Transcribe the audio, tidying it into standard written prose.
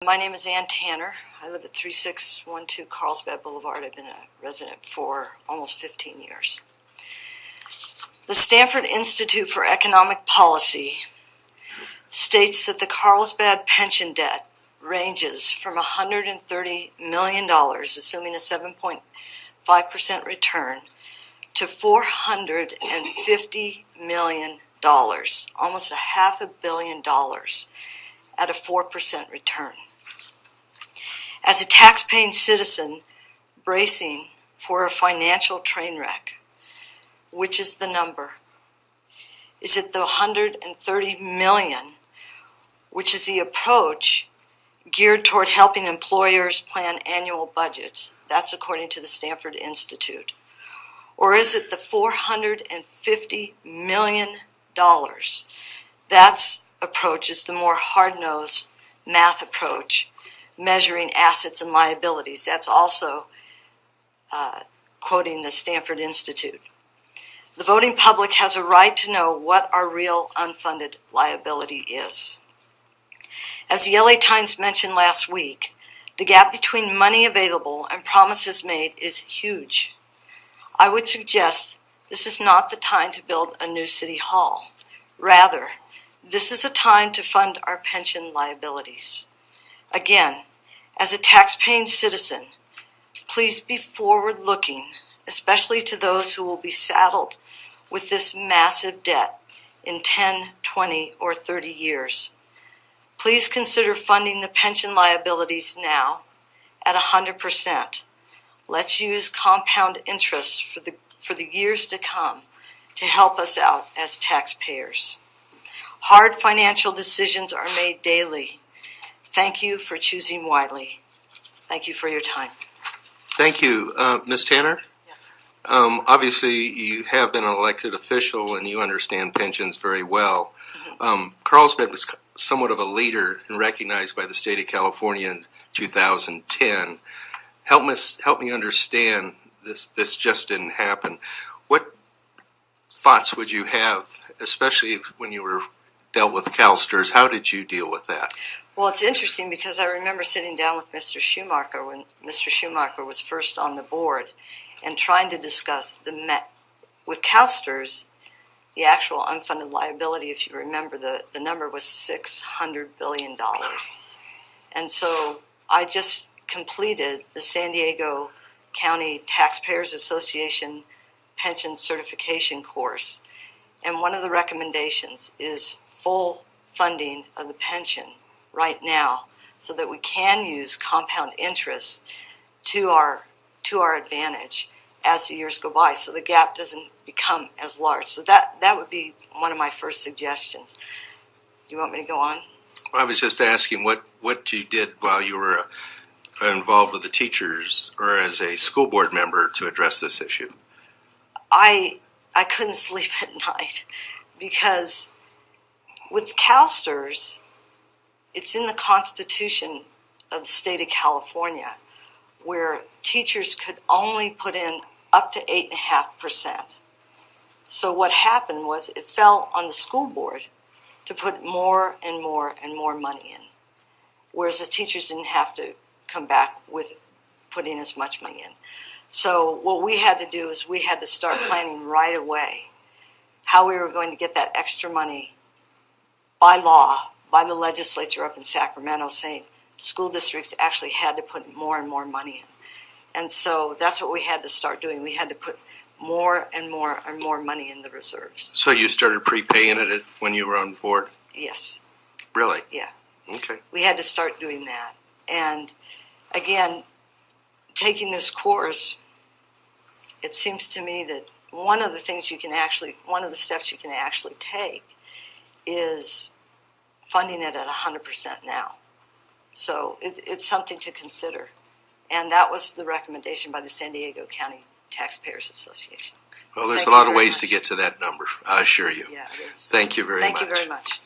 My name is Ann Tanner. I live at 3612 Carlsbad Boulevard. I've been a resident for almost 15 years. The Stanford Institute for Economic Policy states that the Carlsbad pension debt ranges from $130 million, assuming a 7.5% return, to $450 million, almost $500 million at a 4% return. As a tax-paying citizen bracing for a financial train wreck, which is the number? Is it the $130 million, which is the approach geared toward helping employers plan annual budgets? That's according to the Stanford Institute. Or is it the $450 million? That approach is the more hard-nosed math approach, measuring assets and liabilities. That's also quoting the Stanford Institute. The voting public has a right to know what our real unfunded liability is. As the LA Times mentioned last week, the gap between money available and promises made is huge. I would suggest this is not the time to build a new city hall. Rather, this is a time to fund our pension liabilities. Again, as a tax-paying citizen, please be forward-looking, especially to those who will be saddled with this massive debt in 10, 20, or 30 years. Please consider funding the pension liabilities now at 100%. Let's use compound interest for the years to come to help us out as taxpayers. Hard financial decisions are made daily. Thank you for choosing wisely. Thank you for your time. Thank you. Ms. Tanner? Yes. Obviously, you have been an elected official and you understand pensions very well. Carlsbad was somewhat of a leader and recognized by the state of California in 2010. Help me understand this. This just didn't happen. What thoughts would you have, especially when you were dealt with CalSTRS? How did you deal with that? Well, it's interesting because I remember sitting down with Mr. Schumacher when Mr. Schumacher was first on the board and trying to discuss with CalSTRS, the actual unfunded liability. If you remember, the number was $600 billion. And so I just completed the San Diego County Taxpayers Association pension certification course. And one of the recommendations is full funding of the pension right now so that we can use compound interest to our advantage as the years go by so the gap doesn't become as large. So that would be one of my first suggestions. You want me to go on? I was just asking what you did while you were involved with the teachers or as a school board member to address this issue. I couldn't sleep at night because with CalSTRS, it's in the Constitution of the state of California where teachers could only put in up to 8.5%. So what happened was it fell on the school board to put more and more and more money in, whereas the teachers didn't have to come back with putting as much money in. So what we had to do is we had to start planning right away how we were going to get that extra money by law, by the legislature up in Sacramento, saying school districts actually had to put more and more money in. And so that's what we had to start doing. We had to put more and more and more money in the reserves. So you started prepaying it when you were on board? Yes. Really? Yeah. Okay. We had to start doing that. And again, taking this course, it seems to me that one of the steps you can actually take is funding it at 100% now. So it's something to consider. And that was the recommendation by the San Diego County Taxpayers Association. Well, there's a lot of ways to get to that number, I assure you. Yeah, it is. Thank you very much. Thank you very much.